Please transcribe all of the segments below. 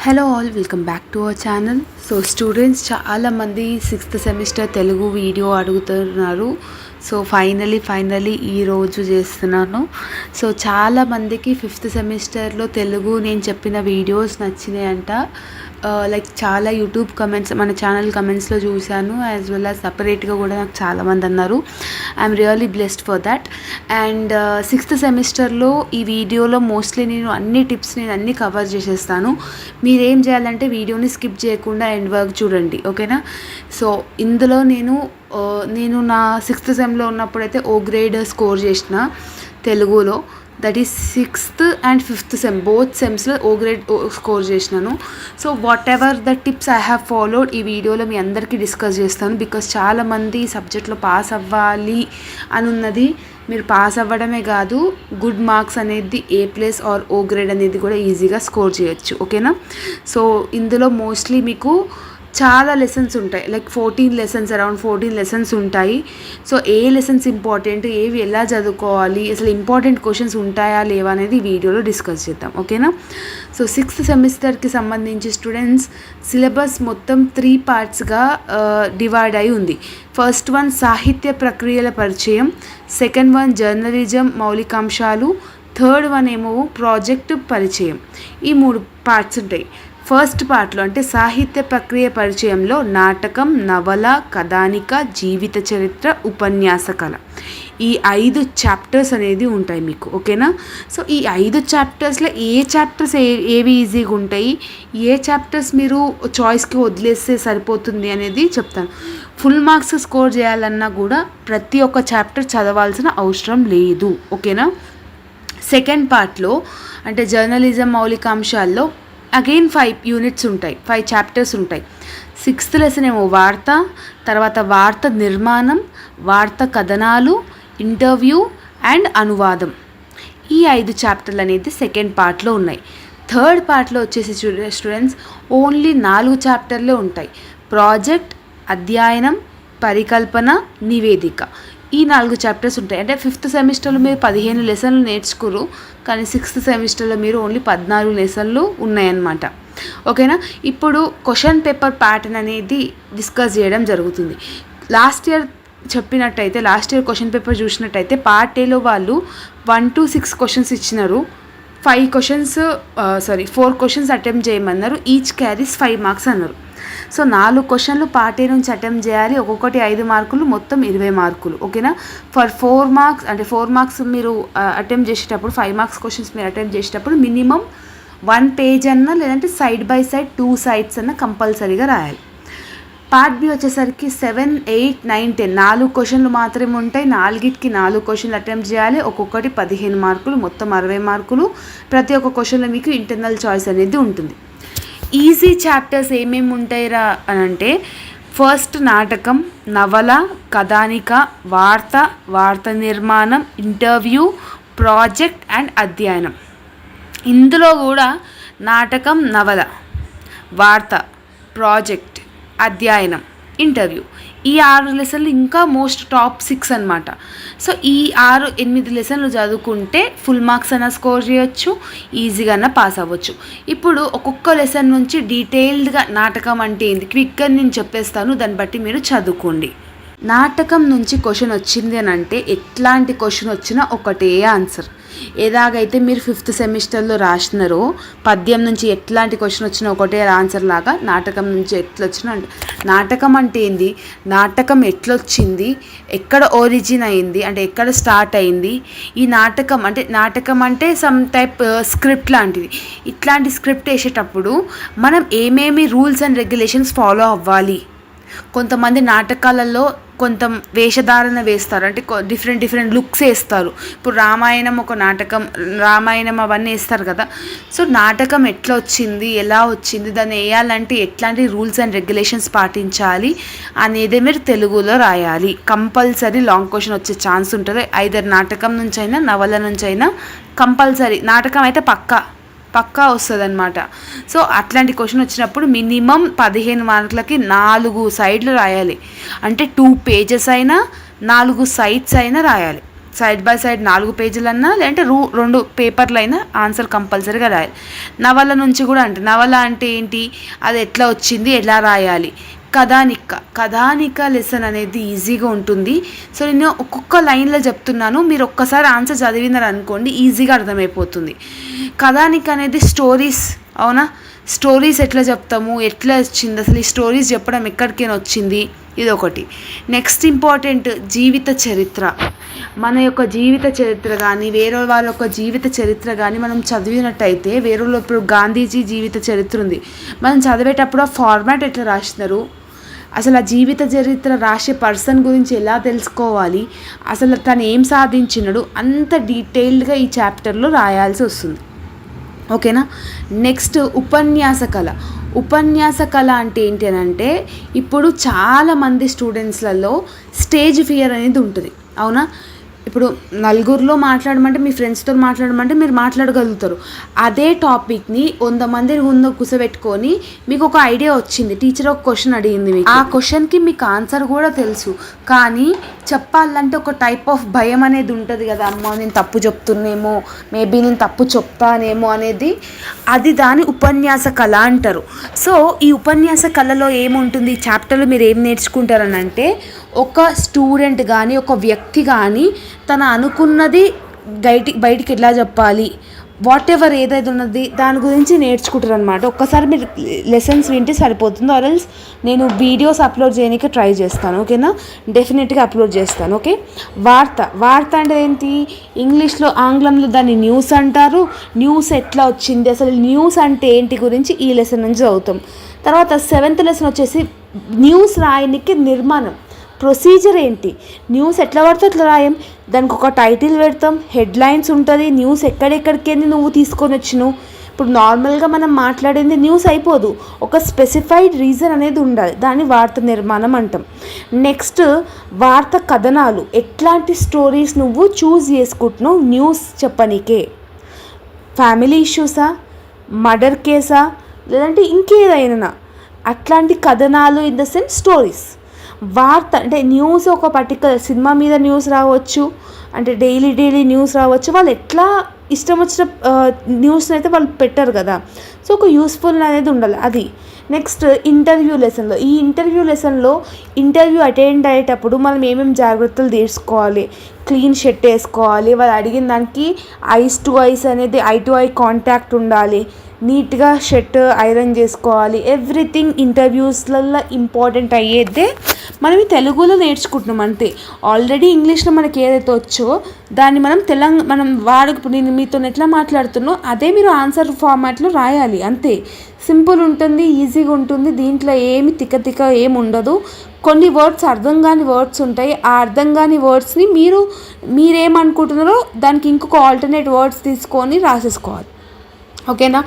Hello all, welcome back to our channel. So students చాలామంది 6th semester Telugu video అడుగుతున్నారు. So finally ఈరోజు చేస్తున్నాను. So చాలామందికి 5th సెమిస్టర్లో తెలుగు నేను చెప్పిన వీడియోస్ నచ్చినాయంట. లైక్ చాలా యూట్యూబ్ కమెంట్స్, మన ఛానల్ కమెంట్స్లో చూశాను. యాజ్ వెల్ యాజ్ సపరేట్గా కూడా నాకు చాలామంది అన్నారు. I'm really blessed for that. And 6th సెమిస్టర్లో ఈ వీడియోలో మోస్ట్లీ నేను అన్ని కవర్ చేసేస్తాను. మీరేం చేయాలంటే వీడియోని స్కిప్ చేయకుండా ఎండ్ వర్క్ చూడండి, ఓకేనా? సో ఇందులో నేను నా 6th సెమ్లో ఉన్నప్పుడైతే O గ్రేడ్ స్కోర్ చేసిన తెలుగులో. That is 6th and 5th sem, both సెమ్స్లో O గ్రేడ్ స్కోర్ చేసినాను. So whatever the tips I have followed ఈ వీడియోలో మీ అందరికీ డిస్కస్ చేస్తాను. బికాస్ చాలామంది సబ్జెక్ట్లో పాస్ అవ్వాలి అని ఉన్నది. మీరు పాస్ అవ్వడమే కాదు, గుడ్ మార్క్స్ అనేది A+ ఆర్ O గ్రేడ్ అనేది కూడా ఈజీగా స్కోర్ చేయొచ్చు, ఓకేనా? సో ఇందులో మోస్ట్లీ మీకు చాలా లెసన్స్ ఉంటాయి. లైక్ 14 లెసన్స్, అరౌండ్ 14 లెసన్స్ ఉంటాయి. సో ఏ లెసన్స్ ఇంపార్టెంట్, ఏవి ఎలా చదువుకోవాలి, అసలు ఇంపార్టెంట్ క్వశ్చన్స్ ఉంటాయా లేవా అనేది ఈ వీడియోలో డిస్కస్ చేద్దాం, ఓకేనా? సో 6th సెమిస్టర్కి సంబంధించి స్టూడెంట్స్ సిలబస్ మొత్తం 3 పార్ట్స్గా డివైడ్ అయి ఉంది. ఫస్ట్ వన్ సాహిత్య ప్రక్రియల పరిచయం, సెకండ్ వన్ జర్నలిజం మౌలికాంశాలు, థర్డ్ వన్ ఏమో ప్రాజెక్టు పరిచయం. ఈ 3 పార్ట్స్ ఉంటాయి. ఫస్ట్ పార్ట్లో అంటే సాహిత్య ప్రక్రియ పరిచయంలో నాటకం, నవల, కథానిక, జీవిత చరిత్ర, ఉపన్యాస కళ, ఈ 5 చాప్టర్స్ అనేది ఉంటాయి మీకు, ఓకేనా? సో ఈ 5 చాప్టర్స్లో ఏ చాప్టర్స్ ఏవి ఈజీగా ఉంటాయి, ఏ చాప్టర్స్ మీరు చాయిస్కి వదిలేస్తే సరిపోతుంది అనేది చెప్తాను. ఫుల్ మార్క్స్ స్కోర్ చేయాలన్నా కూడా ప్రతి ఒక్క చాప్టర్ చదవాల్సిన అవసరం లేదు, ఓకేనా? సెకండ్ పార్ట్లో అంటే జర్నలిజం మౌలికాంశాల్లో అగైన్ 5 యూనిట్స్ ఉంటాయి, 5 చాప్టర్స్ ఉంటాయి. 6th లెసన్ ఏమో వార్త, తర్వాత వార్త నిర్మాణం, వార్త కథనాలు, ఇంటర్వ్యూ అండ్ అనువాదం. ఈ 5 చాప్టర్లు అనేది సెకండ్ పార్ట్లో ఉన్నాయి. థర్డ్ పార్ట్లో వచ్చేసి స్టూడెంట్స్ ఓన్లీ 4 చాప్టర్లే ఉంటాయి. ప్రాజెక్ట్, అధ్యయనం, పరికల్పన, నివేదిక, ఈ 4 చాప్టర్స్ ఉంటాయి. అంటే 5th సెమిస్టర్లో మీరు 15 లెసన్లు నేర్చుకోరు, కానీ 6th సెమిస్టర్లో మీరు ఓన్లీ 14 లెసన్లు ఉన్నాయన్నమాట, ఓకేనా? ఇప్పుడు క్వశ్చన్ పేపర్ ప్యాటర్న్ అనేది డిస్కస్ చేయడం జరుగుతుంది. లాస్ట్ ఇయర్ క్వశ్చన్ పేపర్ చూసినట్టయితే పార్ట్ ఏలో వాళ్ళు 1 to 6 క్వశ్చన్స్ ఇచ్చినారు. 4 క్వశ్చన్స్ అటెంప్ట్ చేయమన్నారు. ఈచ్ క్యారీస్ 5 మార్క్స్ అన్నారు. సో 4 క్వశ్చన్లు పార్ట్ ఏ నుంచి అటెంప్ట్ చేయాలి. ఒక్కొక్కటి 5 మార్కులు, మొత్తం 20 మార్కులు, ఓకేనా? ఫర్ 4 మార్క్స్ అంటే 4 మార్క్స్ మీరు అటెంప్ట్ చేసేటప్పుడు, 5 మార్క్స్ క్వశ్చన్స్ మీరు అటెంప్ట్ చేసేటప్పుడు మినిమం 1 పేజ్ అన్నా, లేదంటే సైడ్ బై సైడ్ 2 sides అన్న కంపల్సరీగా రాయాలి. పార్ట్ బి వచ్చేసరికి 7, 8, 9, 10 4 క్వశ్చన్లు మాత్రమే ఉంటాయి. 4కి 4 క్వశ్చన్లు అటెంప్ట్ చేయాలి. ఒక్కొక్కటి 15 మార్కులు, మొత్తం 60 మార్కులు. ప్రతి ఒక్క క్వశ్చన్లో మీకు ఇంటర్నల్ చాయిస్ అనేది ఉంటుంది. ఈజీ చాప్టర్స్ ఏమేమి ఉంటాయిరా అని అంటే, ఫస్ట్ నాటకం, నవల, కథానిక, వార్త నిర్మాణం, ఇంటర్వ్యూ, ప్రాజెక్ట్ అండ్ అధ్యయనం. ఇందులో కూడా నాటకం, నవల, వార్త, ప్రాజెక్ట్, అధ్యయనం, ఇంటర్వ్యూ, ఈ 6 లెసన్లు ఇంకా మోస్ట్ టాప్ 6 అనమాట. సో ఈ 6-8 లెసన్లు చదువుకుంటే ఫుల్ మార్క్స్ అన్న స్కోర్ చేయొచ్చు, ఈజీగా అన్న పాస్ అవ్వచ్చు. ఇప్పుడు ఒక్కొక్క లెసన్ నుంచి డీటెయిల్డ్గా నాటకం అంటే ఏంటి క్విక్గా నేను చెప్పేస్తాను, దాన్ని బట్టి మీరు చదువుకోండి. నాటకం నుంచి క్వశ్చన్ వచ్చింది అని అంటే ఎట్లాంటి క్వశ్చన్ వచ్చినా ఒకటే ఆన్సర్. ఎలాగైతే మీరు 5th సెమిస్టర్లో రాసినారో పద్యం నుంచి ఎట్లాంటి క్వశ్చన్ వచ్చినా ఒకటే ఆన్సర్ లాగా నాటకం నుంచి ఎట్లొచ్చినా అంటే, నాటకం అంటే ఏంది, నాటకం ఎట్లొచ్చింది, ఎక్కడ ఒరిజిన్ అయింది, అంటే ఎక్కడ స్టార్ట్ అయింది, ఈ నాటకం అంటే సమ్ టైప్ స్క్రిప్ట్ లాంటిది. ఇట్లాంటి స్క్రిప్ట్ వేసేటప్పుడు మనం ఏమేమి రూల్స్ అండ్ రెగ్యులేషన్స్ ఫాలో అవ్వాలి. కొంతమంది నాటకాలలో కొంత వేషధారణ వేస్తారు, అంటే డిఫరెంట్ లుక్స్ వేస్తారు. ఇప్పుడు రామాయణం ఒక నాటకం, రామాయణం అవన్నీ వేస్తారు కదా. సో నాటకం ఎట్లా వచ్చింది, ఎలా వచ్చింది, దాన్ని వేయాలంటే ఎట్లాంటి రూల్స్ అండ్ రెగ్యులేషన్స్ పాటించాలి అనేది మీరు తెలుగులో రాయాలి. కంపల్సరీ లాంగ్ క్వశ్చన్ వచ్చే ఛాన్స్ ఉంటుంది. ఐదర్ నాటకం నుంచి అయినా, నవల నుంచి అయినా కంపల్సరీ. నాటకం అయితే పక్కా వస్తుంది అనమాట. సో అట్లాంటి క్వశ్చన్ వచ్చినప్పుడు మినిమం 15 మార్కులకి 4 సైడ్లు రాయాలి. అంటే 2 pages అయినా 4 sides అయినా రాయాలి, సైడ్ బై సైడ్ 4 పేజీలన్నా లేదంటే 2 పేపర్లు అయినా ఆన్సర్ కంపల్సరీగా రాయాలి. నవల నుంచి కూడా అంటే నవల అంటే ఏంటి, అది ఎట్లా వచ్చింది, ఎలా రాయాలి. కథానిక లెసన్ అనేది ఈజీగా ఉంటుంది. సో నేను ఒక్కొక్క లైన్లో చెప్తున్నాను, మీరు ఒక్కసారి ఆన్సర్ చదివినారు అనుకోండి ఈజీగా అర్థమైపోతుంది. కథానిక అనేది స్టోరీస్, అవునా, స్టోరీస్ ఎట్లా చెప్తాము, ఎట్లా వచ్చింది అసలు ఈ స్టోరీస్ చెప్పడం ఎక్కడికైనా వచ్చింది, ఇది ఒకటి. నెక్స్ట్ ఇంపార్టెంట్ జీవిత చరిత్ర. మన యొక్క జీవిత చరిత్ర కానీ వేరే వాళ్ళ యొక్క జీవిత చరిత్ర కానీ మనం చదివినట్టయితే, వేరే ఇప్పుడు గాంధీజీ జీవిత చరిత్ర ఉంది, మనం చదివేటప్పుడు ఆ ఫార్మాట్ ఎట్లా రాసినారు, అసలు ఆ జీవిత చరిత్ర రాసే పర్సన్ గురించి ఎలా తెలుసుకోవాలి, అసలు తను ఏం సాధించినాడు, అంత డీటెయిల్డ్గా ఈ చాప్టర్లో రాయాల్సి వస్తుంది. ఓకేనా. నెక్స్ట్ ఉపన్యాస కళ అంటే ఏంటి అని అంటే, ఇప్పుడు చాలామంది స్టూడెంట్స్లలో స్టేజ్ ఫియర్ అనేది ఉంటుంది, అవునా. ఇప్పుడు నలుగురిలో మాట్లాడమంటే, మీ ఫ్రెండ్స్తో మాట్లాడమంటే మీరు మాట్లాడగలుగుతారు. అదే టాపిక్ని 100 మంది ముందు కూర్చోబెట్టుకొని మీకు ఒక ఐడియా వచ్చింది, టీచర్ ఒక క్వశ్చన్ అడిగింది, మీకు ఆ క్వశ్చన్కి మీకు ఆన్సర్ కూడా తెలుసు, కానీ చెప్పాలంటే ఒక టైప్ ఆఫ్ భయం అనేది ఉంటుంది కదా, అమ్మ నేను తప్పు చెప్తున్నానేమో, మేబీ నేను తప్పు చెప్తానేమో అనేది, అది దాని ఉపన్యాస కళ అంటారు. సో ఈ ఉపన్యాస కళలో ఏముంటుంది, ఈ చాప్టర్లో మీరు ఏం నేర్చుకుంటారని అంటే, ఒక స్టూడెంట్ కానీ ఒక వ్యక్తి కానీ తన అనుకున్నది బయటికి ఎట్లా చెప్పాలి, వాట్ ఎవర్ ఏదైతే ఉన్నది దాని గురించి నేర్చుకుంటారు అనమాట. ఒక్కసారి మీరు లెసన్స్ వింటే సరిపోతుంది, ఆర్ఎల్స్ నేను వీడియోస్ అప్లోడ్ చేయడానికి ట్రై చేస్తాను, ఓకేనా, డెఫినెట్గా అప్లోడ్ చేస్తాను. ఓకే. వార్త అంటే ఏంటి, ఇంగ్లీష్లో ఆంగ్లంలో దాన్ని న్యూస్ అంటారు. న్యూస్ ఎట్లా వచ్చింది, అసలు న్యూస్ అంటే ఏంటి గురించి ఈ లెసన్ నుంచి చదువుతాం. తర్వాత 7th లెసన్ వచ్చేసి న్యూస్ రాయడానికి నిర్మాణం, ప్రొసీజర్ ఏంటి, న్యూస్ ఎట్లా పడితే అట్లా రాయం, దానికి ఒక టైటిల్ పెడతాం, హెడ్లైన్స్ ఉంటుంది, న్యూస్ ఎక్కడెక్కడికి నువ్వు తీసుకొని వచ్చినావు. ఇప్పుడు నార్మల్గా మనం మాట్లాడింది న్యూస్ అయిపోదు, ఒక స్పెసిఫైడ్ రీజన్ అనేది ఉండాలి, దాన్ని వార్త నిర్మాణం అంటాం. నెక్స్ట్ వార్త కథనాలు, ఎట్లాంటి స్టోరీస్ నువ్వు చూస్ చేసుకుంటున్నావు న్యూస్ చెప్పనీకే, ఫ్యామిలీ ఇష్యూసా, మర్డర్ కేసా, లేదంటే ఇంకేదైనా అట్లాంటి కథనాలు, ఇన్ ద సెన్స్ స్టోరీస్. వార్త అంటే న్యూస్, ఒక పర్టికులర్ సినిమా మీద న్యూస్ రావచ్చు, అంటే డైలీ న్యూస్ రావచ్చు, వాళ్ళు ఎట్లా ఇష్టం వచ్చిన న్యూస్ని అయితే వాళ్ళు పెట్టారు కదా, సో ఒక యూస్ఫుల్ అనేది ఉండాలి అది. నెక్స్ట్ ఇంటర్వ్యూ లెసన్లో, ఈ ఇంటర్వ్యూ అటెండ్ అయ్యేటప్పుడు మనం ఏమేమి జాగ్రత్తలు తీసుకోవాలి, క్లీన్ షర్ట్ వేసుకోవాలి, వాళ్ళు అడిగిన దానికి ఐస్ టు ఐస్ అనేది ఐ టు ఐ కాంటాక్ట్ ఉండాలి, నీట్గా షర్ట్ ఐరన్ చేసుకోవాలి, ఎవ్రీథింగ్ ఇంటర్వ్యూస్లలో ఇంపార్టెంట్ అయ్యేదే మనం ఈ తెలుగులో నేర్చుకుంటున్నాం అంతే. ఆల్రెడీ ఇంగ్లీష్లో మనకి ఏదైతే వచ్చో దాన్ని మనం ఇప్పుడు నేను మీతో ఎట్లా మాట్లాడుతున్నో అదే మీరు ఆన్సర్ ఫార్మాట్లో రాయాలి అంతే. సింపుల్ ఉంటుంది, ఈజీగా ఉంటుంది, దీంట్లో ఏమి తిక్క ఏమి ఉండదు. కొన్ని వర్డ్స్ అర్థం కాని వర్డ్స్ ఉంటాయి, ఆ అర్థం కాని వర్డ్స్ని మీరేమనుకుంటున్నారో దానికి ఇంకొక ఆల్టర్నేట్ వర్డ్స్ తీసుకొని రాసేసుకోవాలి, ఓకేనా.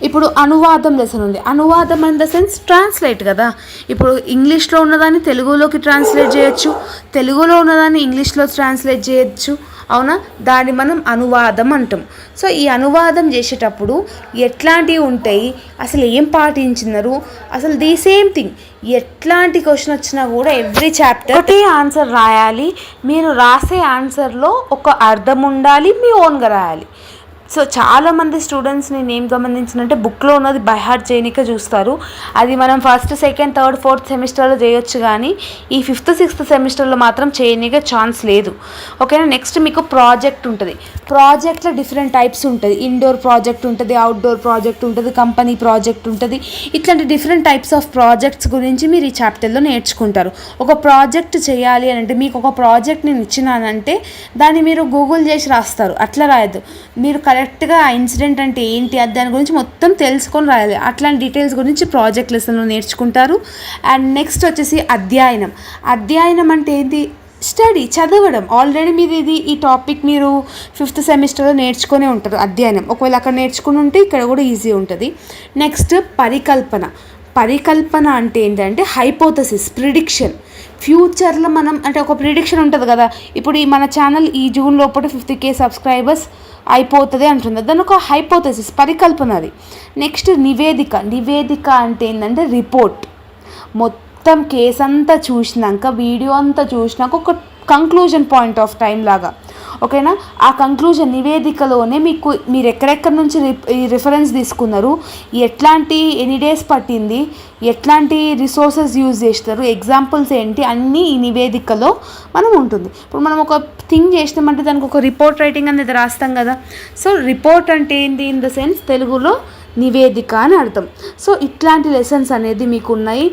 ఇప్పుడు అనువాదం లెసన్ ఉంది. అనువాదం ఇన్ ద సెన్స్ ట్రాన్స్లేట్ కదా, ఇప్పుడు ఇంగ్లీష్లో ఉన్నదాన్ని తెలుగులోకి ట్రాన్స్లేట్ చేయొచ్చు, తెలుగులో ఉన్నదాన్ని ఇంగ్లీష్లో ట్రాన్స్లేట్ చేయొచ్చు, అవునా, దాన్ని మనం అనువాదం అంటాం. సో ఈ అనువాదం చేసేటప్పుడు ఎట్లాంటివి ఉంటాయి, అసలు ఏం పాటించినారు, అసలు ది సేమ్ థింగ్ ఎట్లాంటి క్వశ్చన్ వచ్చినా కూడా ఎవ్రీ చాప్టర్ ఒకటే ఆన్సర్ రాయాలి. మీరు రాసే ఆన్సర్లో ఒక అర్థం ఉండాలి, మీ ఓన్గా రాయాలి. సో చాలామంది స్టూడెంట్స్ నేను ఏం గమనించినంటే బుక్లో ఉన్నది బై హార్ట్ చేయనికే చూస్తారు. అది మనం 1st, 2nd, 3rd, 4th సెమిస్టర్లో చేయొచ్చు, కానీ ఈ 5th, 6th సెమిస్టర్లో మాత్రం చేయనికే ఛాన్స్ లేదు, ఓకేనా. నెక్స్ట్ మీకు ప్రాజెక్ట్ ఉంటుంది. ప్రాజెక్ట్లో డిఫరెంట్ టైప్స్ ఉంటుంది, ఇండోర్ ప్రాజెక్ట్ ఉంటుంది, అవుట్డోర్ ప్రాజెక్ట్ ఉంటుంది, కంపెనీ ప్రాజెక్ట్ ఉంటుంది. ఇట్లాంటి డిఫరెంట్ టైప్స్ ఆఫ్ ప్రాజెక్ట్స్ గురించి మీరు ఈ చాప్టర్లో నేర్చుకుంటారు. ఒక ప్రాజెక్ట్ చేయాలి అని అంటే, మీకు ఒక ప్రాజెక్ట్ నేను ఇచ్చినానంటే దాన్ని మీరు గూగుల్ చేసి రాస్తారు, అట్లా రాయద్దు. మీరు కరెక్ట్గా ఆ ఇన్సిడెంట్ అంటే ఏంటి అది దాని గురించి మొత్తం తెలుసుకొని రాయాలి. అట్లాంటి డీటెయిల్స్ గురించి ప్రాజెక్ట్ లెసన్లో నేర్చుకుంటారు. అండ్ నెక్స్ట్ వచ్చేసి అధ్యయనం అంటే ఏంటి, స్టడీ, చదవడం. ఆల్రెడీ మీరు ఈ టాపిక్ మీరు 5th సెమిస్టర్లో నేర్చుకునే ఉంటారు అధ్యయనం. ఒకవేళ అక్కడ నేర్చుకుని ఉంటే ఇక్కడ కూడా ఈజీ ఉంటుంది. నెక్స్ట్ పరికల్పన అంటే ఏంటంటే హైపోథసిస్, ప్రిడిక్షన్. ఫ్యూచర్లో మనం అంటే ఒక ప్రిడిక్షన్ ఉంటుంది కదా, ఇప్పుడు మన ఛానల్ ఈ జూన్ లోపల 50K సబ్స్క్రైబర్స్ అయిపోతుంది అంటుంది, దాని ఒక హైపోథసిస్, పరికల్పన అది. నెక్స్ట్ నివేదిక అంటే ఏంటంటే రిపోర్ట్. మొత్తం కేసు అంతా చూసినాక, వీడియో అంతా చూసినాక ఒక కంక్లూజన్ పాయింట్ ఆఫ్ టైం లాగా ఓకేనా. ఆ కంక్లూజన్ నివేదికలోనే మీరు ఎక్కడెక్కడ నుంచి రిఫరెన్స్ తీసుకున్నారు, ఎట్లాంటి ఎన్ని డేస్ పట్టింది, ఎట్లాంటి రిసోర్సెస్ యూజ్ చేస్తారు, ఎగ్జాంపుల్స్ ఏంటి, అన్నీ ఈ నివేదికలో మనం ఉంటుంది. ఇప్పుడు మనం ఒక థింగ్ చేసినామంటే దానికి ఒక రిపోర్ట్ రైటింగ్ అనేది రాస్తాం కదా. సో రిపోర్ట్ అంటే ఏంటి, ఇన్ ద సెన్స్ తెలుగులో నివేదిక అని అర్థం. సో ఇట్లాంటి లెసన్స్ అనేది మీకు ఉన్నాయి.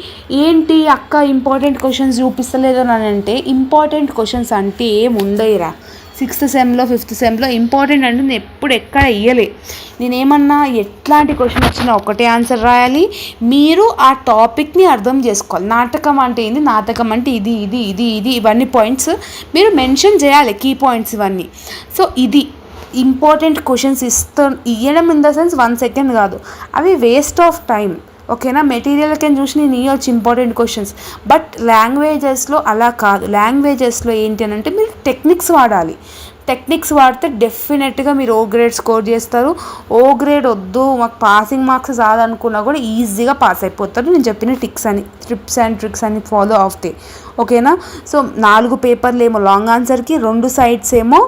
ఏంటి అక్క ఇంపార్టెంట్ క్వశ్చన్స్ చూపిస్తలేదు అని అంటే, ఇంపార్టెంట్ క్వశ్చన్స్ అంటే ఏమి ఉండయిరా. 6th సెమ్లో 5th సెమ్లో ఇంపార్టెంట్ అంటే నేను ఎప్పుడు ఎక్కడ ఇయ్యలే. నేనేమన్నా ఎట్లాంటి క్వశ్చన్ వచ్చినా ఒకటే ఆన్సర్ రాయాలి. మీరు ఆ టాపిక్ని అర్థం చేసుకోవాలి. నాటకం అంటే ఏంది, నాటకం అంటే ఇది ఇది ఇది ఇది ఇవన్నీ పాయింట్స్ మీరు మెన్షన్ చేయాలి, కీ పాయింట్స్ ఇవన్నీ. సో ఇది ఇంపార్టెంట్ క్వశ్చన్స్ ఇవ్వడం ఇన్ ద సెన్స్ 1 సెకండ్ కాదు, అవి వేస్ట్ ఆఫ్ టైం. ఓకేనా. మెటీరియల్ కింద చూసి నేను ఇవ్వచ్చు ఇంపార్టెంట్ క్వశ్చన్స్, బట్ లాంగ్వేజెస్లో అలా కాదు. లాంగ్వేజెస్లో ఏంటి అని అంటే మీరు టెక్నిక్స్ వాడాలి. టెక్నిక్స్ వాడితే డెఫినెట్గా మీరు ఓ గ్రేడ్ స్కోర్ చేస్తారు. ఓ గ్రేడ్ వద్దు మాకు పాసింగ్ మార్క్స్ చాలనుకున్నా కూడా ఈజీగా పాస్ అయిపోతారు. నేను చెప్పిన టిప్స్ అండ్ ట్రిక్స్ అని ఫాలో అవుతాయి. ఓకేనా. సో 4 పేపర్లు ఏమో లాంగ్ ఆన్సర్కి, 2 సైడ్స్ ఏమో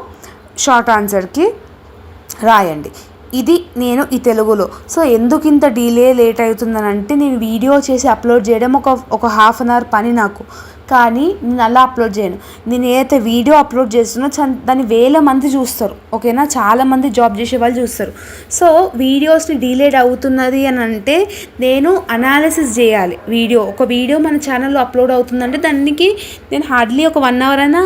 షార్ట్ ఆన్సర్కి రాయండి. ఇది నేను ఈ తెలుగులో. సో ఎందుకు ఇంత లేట్ అవుతుందని అంటే, నేను వీడియో చేసి అప్లోడ్ చేయడం ఒక హాఫ్ అన్ అవర్ పని నాకు. కానీ నేను అలా అప్లోడ్ చేయను. నేను ఏదైతే వీడియో అప్లోడ్ చేస్తున్నా దాన్ని 1000 మంది చూస్తారు. ఓకేనా. చాలామంది జాబ్ చేసే వాళ్ళు చూస్తారు. సో వీడియోస్ని డిలేడ్ అవుతున్నది అని అంటే నేను అనాలిసిస్ చేయాలి. ఒక వీడియో మన ఛానల్లో అప్లోడ్ అవుతుందంటే దానికి నేను హార్డ్లీ ఒక 1 అవర్ అయినా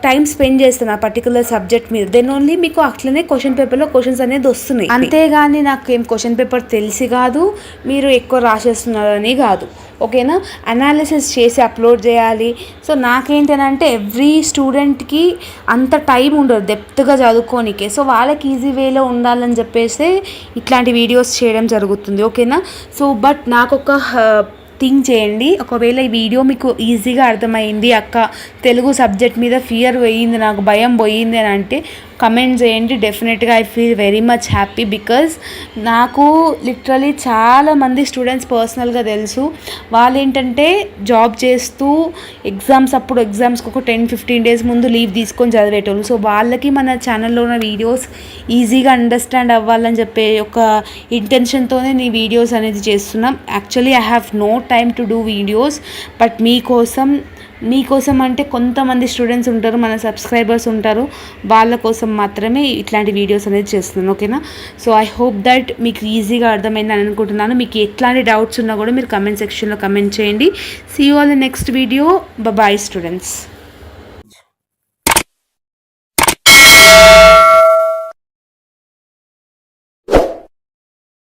టైం స్పెండ్ చేస్తాను ఆ పర్టికులర్ సబ్జెక్ట్ మీద. దెన్ ఓన్లీ మీకు అట్లనే క్వశ్చన్ పేపర్లో క్వశ్చన్స్ అనేది వస్తున్నాయి. అంతేగాని నాకు ఏం క్వశ్చన్ పేపర్ తెలిసి కాదు, మీరు ఎక్కువ రాసేస్తున్నారని కాదు. ఓకేనా. అనాలిసిస్ చేసి అప్లోడ్ చేయాలి. సో నాకేంటంటే ఎవ్రీ స్టూడెంట్కి అంత టైం ఉండదు డెప్త్గా చదువుకోనికే. సో వాళ్ళకి ఈజీ వేలో ఉండాలని చెప్పేసి ఇట్లాంటి వీడియోస్ చేయడం జరుగుతుంది. ఓకేనా. సో బట్ నాకు ఒక థింక్ చేయండి, ఒకవేళ ఈ వీడియో మీకు ఈజీగా అర్థమైంది, అక్క తెలుగు సబ్జెక్ట్ మీద ఫియర్ పోయింది, నాకు భయం పోయింది అని అంటే కమెంట్ చేయండి. డెఫినెట్గా I feel very much happy. Because నాకు లిటరలీ చాలామంది స్టూడెంట్స్ పర్సనల్గా తెలుసు. వాళ్ళు ఏంటంటే జాబ్ చేస్తూ ఎగ్జామ్స్కి ఒక 10-15 డేస్ ముందు లీవ్ తీసుకొని చదివేటోళ్ళు. సో వాళ్ళకి మన ఛానల్లో ఉన్న వీడియోస్ ఈజీగా అండర్స్టాండ్ అవ్వాలని చెప్పే ఒక ఇంటెన్షన్తోనే నేను వీడియోస్ అనేది చేస్తున్నాం. Actually I have no time to do videos, but మీకోసం అంటే కొంతమంది స్టూడెంట్స్ ఉంటారు, మన సబ్స్క్రైబర్స్ ఉంటారు, వాళ్ళ కోసం మాత్రమే ఇట్లాంటి వీడియోస్ అనేది చేస్తున్నాను. ఓకేనా. సో ఐ హోప్ దట్ మీకు ఈజీగా అర్థమైందని అనుకుంటున్నాను. మీకు ఎట్లాంటి డౌట్స్ ఉన్నా కూడా మీరు కమెంట్ సెక్షన్లో కమెంట్ చేయండి. See you all the next video. Bye students.